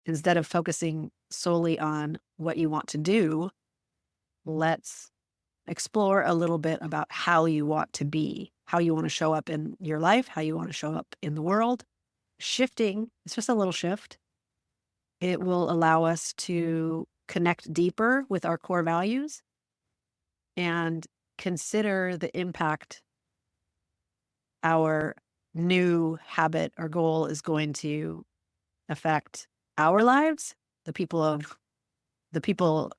instead of focusing solely on what you want to do, let's explore a little bit about how you want to be, how you want to show up in your life, how you want to show up in the world. Shifting, it's just a little shift. It will allow us to connect deeper with our core values and consider the impact our new habit or goal is going to affect our lives, the people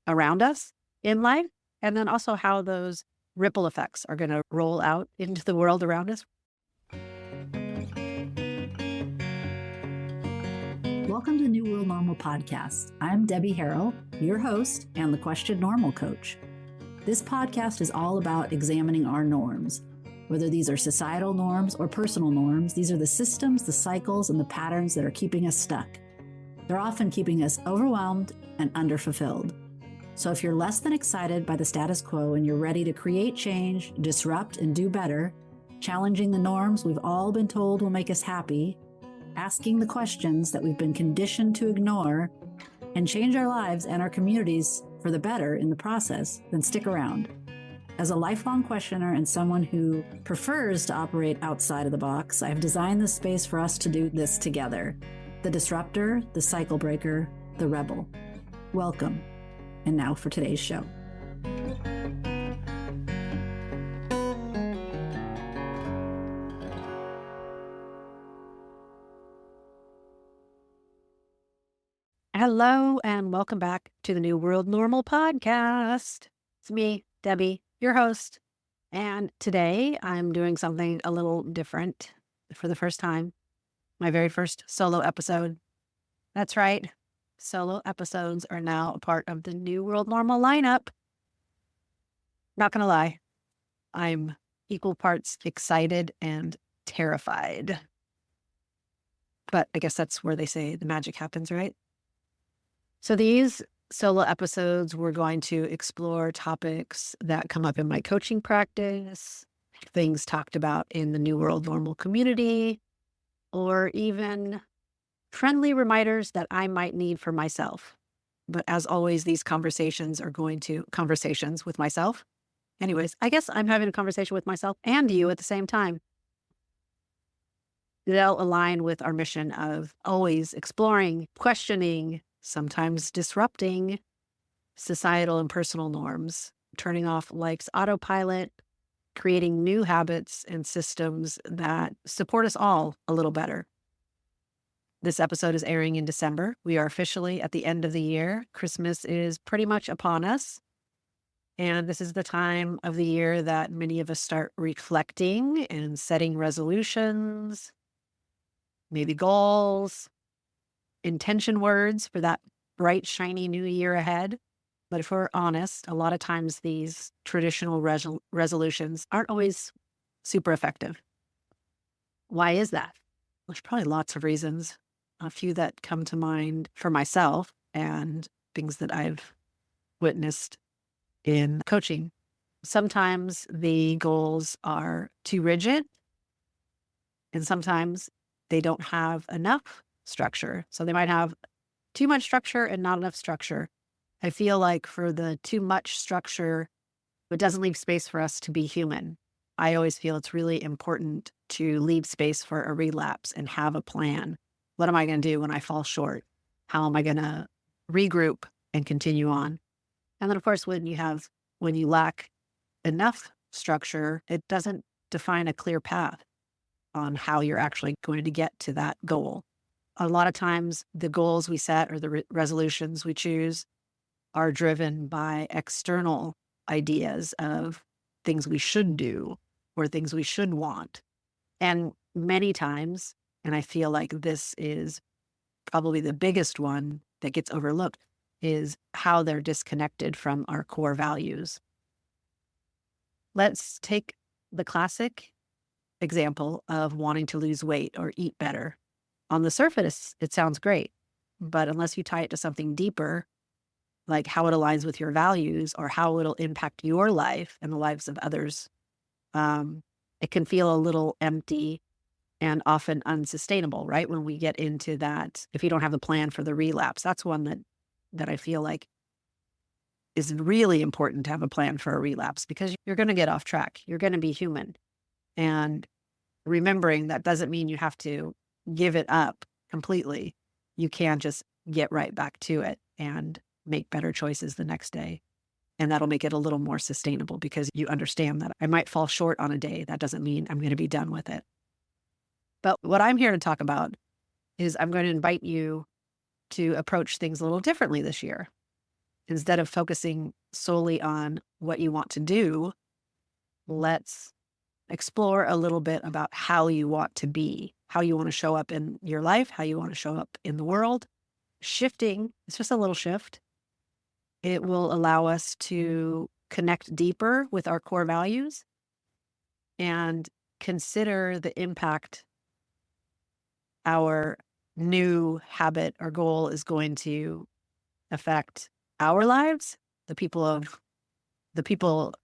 around us in life, and then also how those ripple effects are going to roll out into the world around us. Welcome to the New World Normal podcast. I'm Debbie Harrell, your host and the Question Normal coach. This podcast is all about examining our norms. Whether these are societal norms or personal norms, these are the systems, the cycles, and the patterns that are keeping us stuck. They're often keeping us overwhelmed and underfulfilled. So if you're less than excited by the status quo and you're ready to create change, disrupt, and do better, challenging the norms we've all been told will make us happy, asking the questions that we've been conditioned to ignore, and change our lives and our communities for the better in the process, then stick around. As a lifelong questioner and someone who prefers to operate outside of the box, I've designed this space for us to do this together. The disruptor, the cycle breaker, the rebel. Welcome. And now for today's show. Hello, and welcome back to the New World Normal podcast. It's me, Debbie, your host. And today I'm doing something a little different for the first time. My very first solo episode. That's right. Solo episodes are now a part of the New World Normal lineup. Not going to lie, I'm equal parts excited and terrified. But I guess that's where they say the magic happens, right? So these solo episodes, we're going to explore topics that come up in my coaching practice, things talked about in the New World Normal community, or even friendly reminders that I might need for myself. But as always, these conversations with myself. Anyways, I guess I'm having a conversation with myself and you at the same time. They'll align with our mission of always exploring, questioning, sometimes disrupting societal and personal norms, turning off life's autopilot, creating new habits and systems that support us all a little better. This episode is airing in December. We are officially at the end of the year. Christmas is pretty much upon us. And this is the time of the year that many of us start reflecting and setting resolutions, maybe goals, intention words for that bright, shiny new year ahead. But if we're honest, a lot of times these traditional resolutions aren't always super effective. Why is that? There's probably lots of reasons. A few that come to mind for myself and things that I've witnessed in coaching. Sometimes the goals are too rigid, and sometimes they don't have enough structure. So they might have too much structure and not enough structure. I feel like for the too much structure, it doesn't leave space for us to be human. I always feel it's really important to leave space for a relapse and have a plan. What am I going to do when I fall short? How am I going to regroup and continue on? And then, of course, when you lack enough structure, it doesn't define a clear path on how you're actually going to get to that goal. A lot of times, the goals we set or the resolutions we choose are driven by external ideas of things we should do or things we should want. And many times, and I feel like this is probably the biggest one that gets overlooked, is how they're disconnected from our core values. Let's take the classic example of wanting to lose weight or eat better. On the surface, it sounds great, but unless you tie it to something deeper, like how it aligns with your values or how it'll impact your life and the lives of others, it can feel a little empty and often unsustainable, right? When we get into that, if you don't have a plan for the relapse, that's one that I feel like is really important to have a plan for a relapse because you're going to get off track. You're going to be human. And remembering that doesn't mean you have to give it up completely. You can just get right back to it and make better choices the next day. And that'll make it a little more sustainable because you understand that I might fall short on a day. That doesn't mean I'm going to be done with it. But what I'm here to talk about is I'm going to invite you to approach things a little differently this year. Instead of focusing solely on what you want to do, let's explore a little bit about how you want to be, how you want to show up in your life, how you want to show up in the world. Shifting, it's just a little shift. It will allow us to connect deeper with our core values and consider the impact our new habit or goal is going to affect our lives, the people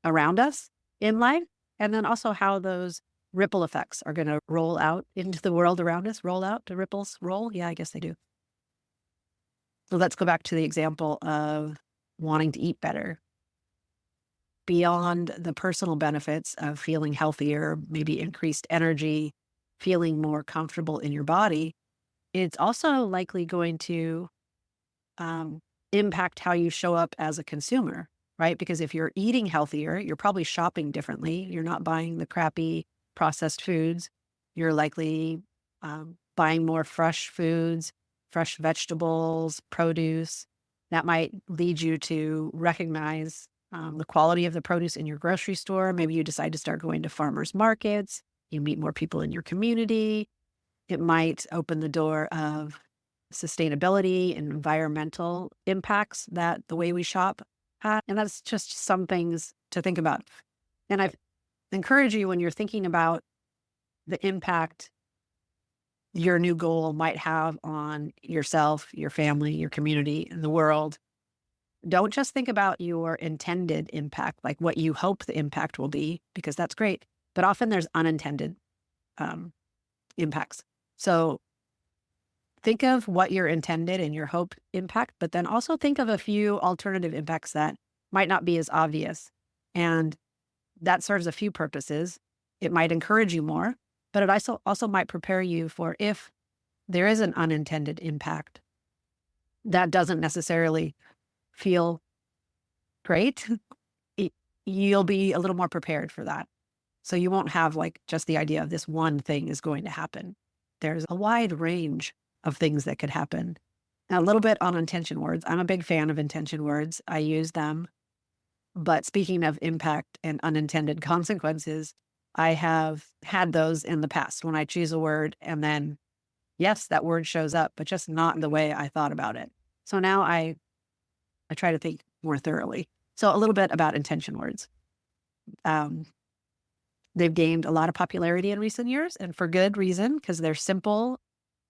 around us in life, and then also how those ripple effects are going to roll out into the world around us. Roll out, do ripples roll? Yeah, I guess they do. So let's go back to the example of wanting to eat better. Beyond the personal benefits of feeling healthier, maybe increased energy, feeling more comfortable in your body, it's also likely going to impact how you show up as a consumer, right? Because if you're eating healthier, you're probably shopping differently. You're not buying the crappy processed foods. You're likely buying more fresh foods, fresh vegetables, produce. That might lead you to recognize the quality of the produce in your grocery store. Maybe you decide to start going to farmers markets. You meet more people in your community. It might open the door of sustainability and environmental impacts that the way we shop had. And that's just some things to think about. And I encourage you when you're thinking about the impact your new goal might have on yourself, your family, your community, and the world. Don't just think about your intended impact, like what you hope the impact will be, because that's great. But often there's unintended impacts. So think of what your intended and your hope impact, but then also think of a few alternative impacts that might not be as obvious. And that serves a few purposes. It might encourage you more, but it also might prepare you for if there is an unintended impact that doesn't necessarily feel great, you'll be a little more prepared for that. So you won't have like just the idea of this one thing is going to happen. There's a wide range of things that could happen. Now, a little bit on intention words. I'm a big fan of intention words. I use them. But speaking of impact and unintended consequences, I have had those in the past when I choose a word and then, yes, that word shows up, but just not in the way I thought about it. So now I try to think more thoroughly. So a little bit about intention words. They've gained a lot of popularity in recent years, and for good reason, because they're simple,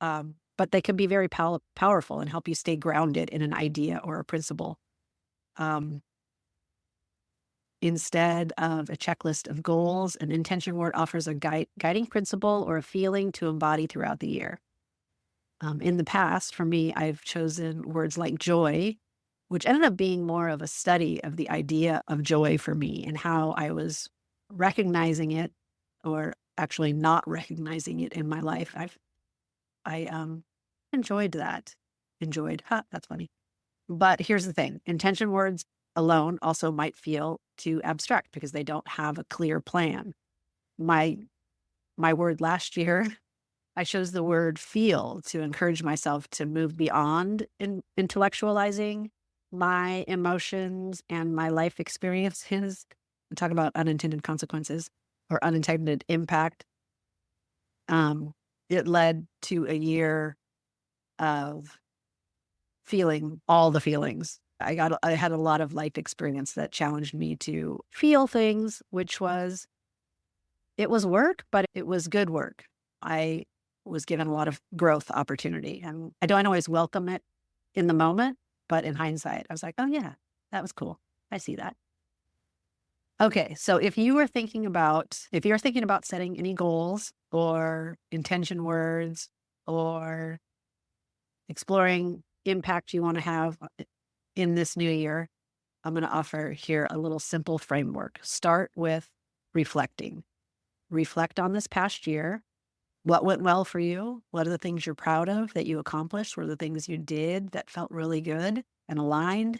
but they can be very powerful and help you stay grounded in an idea or a principle. Instead of a checklist of goals, an intention word offers a guiding principle or a feeling to embody throughout the year. In the past, for me, I've chosen words like joy, which ended up being more of a study of the idea of joy for me and how I was recognizing it or actually not recognizing it in my life. I enjoyed that. That's funny. But here's the thing. Intention words alone also might feel too abstract because they don't have a clear plan. My word last year, I chose the word feel to encourage myself to move beyond intellectualizing my emotions and my life experiences. I'm talking about unintended consequences or unintended impact. It led to a year of feeling all the feelings. I had a lot of life experience that challenged me to feel things, it was work, but it was good work. I was given a lot of growth opportunity, and I don't always welcome it in the moment, but in hindsight, I was like, oh yeah, that was cool. I see that. Okay, so if you're thinking about setting any goals or intention words or exploring impact you want to have in this new year, I'm going to offer here a little simple framework. Start with reflecting. Reflect on this past year. What went well for you? What are the things you're proud of that you accomplished? What are the things you did that felt really good and aligned?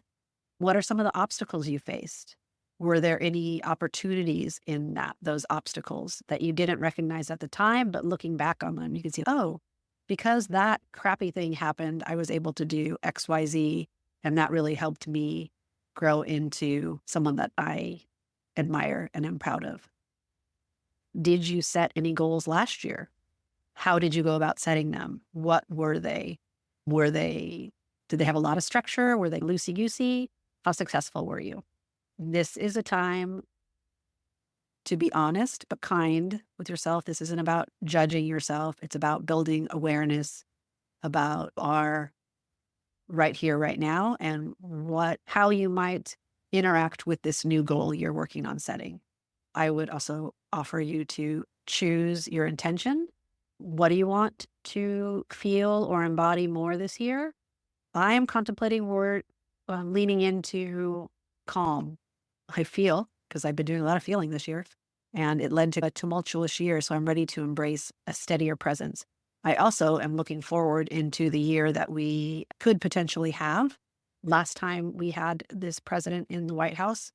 What are some of the obstacles you faced? Were there any opportunities in those obstacles that you didn't recognize at the time, but looking back on them, you can see, oh, because that crappy thing happened, I was able to do XYZ, and that really helped me grow into someone that I admire and am proud of. Did you set any goals last year? How did you go about setting them? What were they? Were they, did they have a lot of structure? Were they loosey-goosey? How successful were you? This is a time to be honest but kind with yourself. This isn't about judging yourself. It's about building awareness about our right here, right now, and how you might interact with this new goal you're working on setting. I would also offer you to choose your intention. What do you want to feel or embody more this year? I am contemplating leaning into calm. I feel, because I've been doing a lot of feeling this year, and it led to a tumultuous year. So I'm ready to embrace a steadier presence. I also am looking forward into the year that we could potentially have. Last time we had this president in the White House,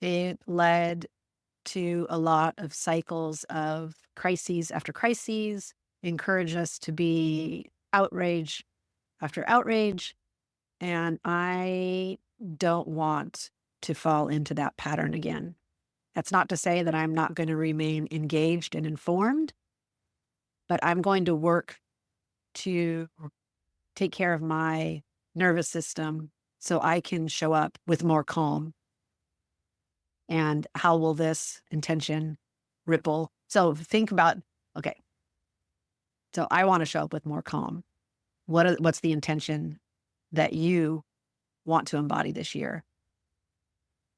it led to a lot of cycles of crises after crises, encourage us to be outrage after outrage. And I don't want to fall into that pattern again. That's not to say that I'm not going to remain engaged and informed, but I'm going to work to take care of my nervous system so I can show up with more calm. And how will this intention ripple? So think about, okay, so I want to show up with more calm. What's the intention that you want to embody this year?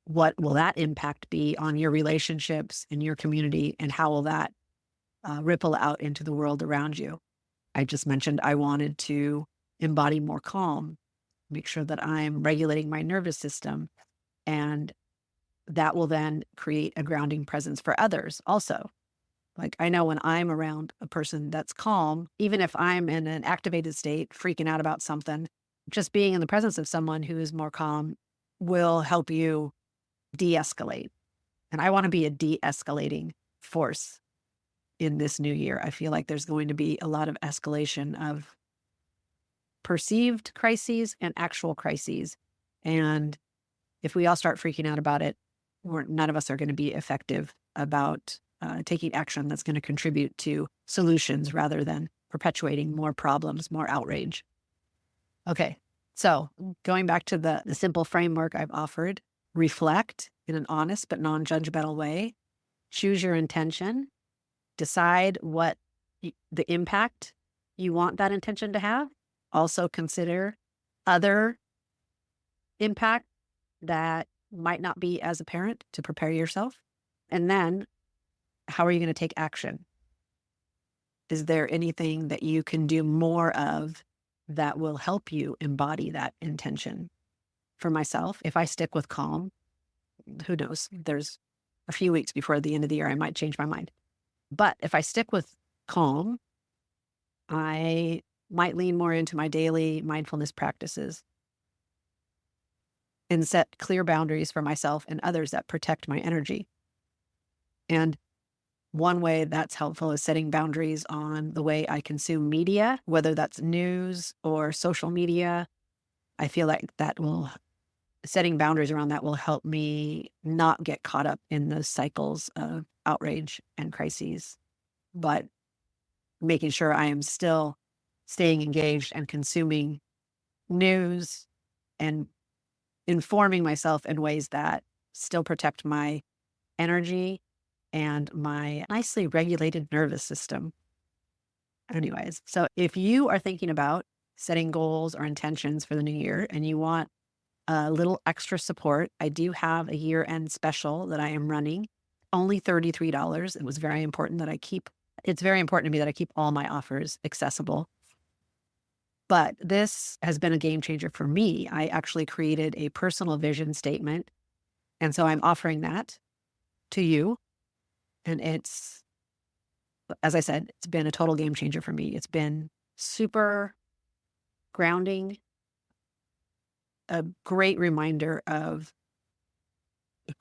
What will that impact be on your relationships in your community, and how will that ripple out into the world around you? I just mentioned I wanted to embody more calm, make sure that I'm regulating my nervous system, and that will then create a grounding presence for others also. Like, I know when I'm around a person that's calm, even if I'm in an activated state, freaking out about something, just being in the presence of someone who is more calm will help you de-escalate. And I want to be a de-escalating force in this new year. I feel like there's going to be a lot of escalation of perceived crises and actual crises. And if we all start freaking out about it, none of us are going to be effective about taking action that's going to contribute to solutions rather than perpetuating more problems, more outrage. Okay, so going back to the simple framework I've offered, reflect in an honest but non-judgmental way, choose your intention, decide what the impact you want that intention to have. Also consider other impact that might not be as apparent to prepare yourself. And then, how are you going to take action? Is there anything that you can do more of that will help you embody that intention? For myself, if I stick with calm, who knows? There's a few weeks before the end of the year, I might change my mind. But if I stick with calm, I might lean more into my daily mindfulness practices and set clear boundaries for myself and others that protect my energy. And one way that's helpful is setting boundaries on the way I consume media, whether that's news or social media. I feel like setting boundaries around that will help me not get caught up in those cycles of outrage and crises, but making sure I am still staying engaged and consuming news and informing myself in ways that still protect my energy and my nicely regulated nervous system. Anyways, so if you are thinking about setting goals or intentions for the new year and you want a little extra support, I do have a year-end special that I am running, only $33. It was very important that it's very important to me that I keep all my offers accessible. But this has been a game changer for me. I actually created a personal vision statement, and so I'm offering that to you. And as I said, it's been a total game changer for me. It's been super grounding, a great reminder of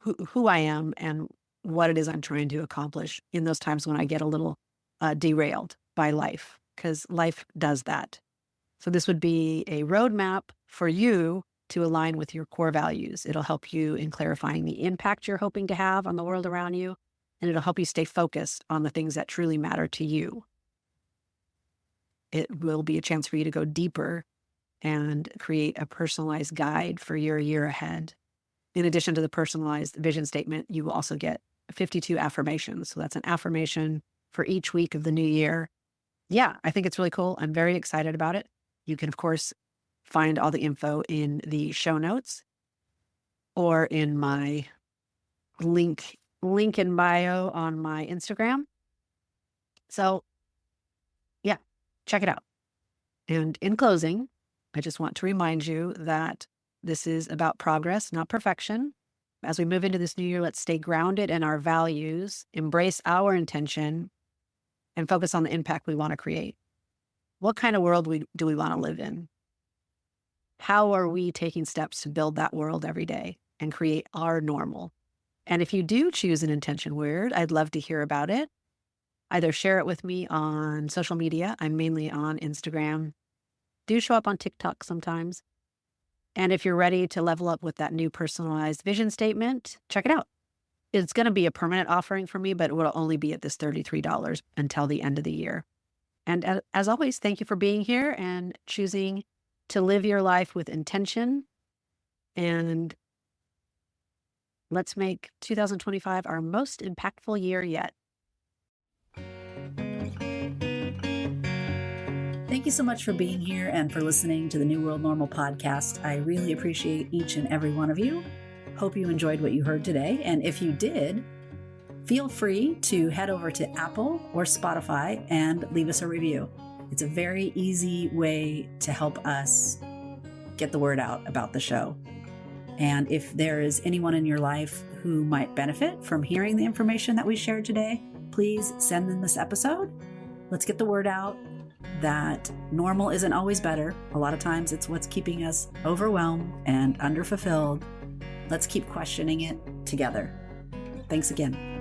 who I am and what it is I'm trying to accomplish in those times when I get a little derailed by life, because life does that. So this would be a roadmap for you to align with your core values. It'll help you in clarifying the impact you're hoping to have on the world around you, and it'll help you stay focused on the things that truly matter to you. It will be a chance for you to go deeper and create a personalized guide for your year ahead. In addition to the personalized vision statement, you will also get 52 affirmations. So that's an affirmation for each week of the new year. Yeah, I think it's really cool. I'm very excited about it. You can, of course, find all the info in the show notes or in my link in bio on my Instagram. So yeah, check it out. And in closing, I just want to remind you that this is about progress, not perfection. As we move into this new year, let's stay grounded in our values, embrace our intention, and focus on the impact we want to create. What kind of world do we want to live in? How are we taking steps to build that world every day and create our normal? And if you do choose an intention word, I'd love to hear about it. Either share it with me on social media. I'm mainly on Instagram. Do show up on TikTok sometimes. And if you're ready to level up with that new personalized vision statement, check it out. It's going to be a permanent offering for me, but it will only be at this $33 until the end of the year. And as always, thank you for being here and choosing to live your life with intention. And let's make 2025 our most impactful year yet. Thank you so much for being here and for listening to the New World Normal podcast. I really appreciate each and every one of you. Hope you enjoyed what you heard today. And if you did, feel free to head over to Apple or Spotify and leave us a review. It's a very easy way to help us get the word out about the show. And if there is anyone in your life who might benefit from hearing the information that we shared today, please send them this episode. Let's get the word out that normal isn't always better. A lot of times it's what's keeping us overwhelmed and underfulfilled. Let's keep questioning it together. Thanks again.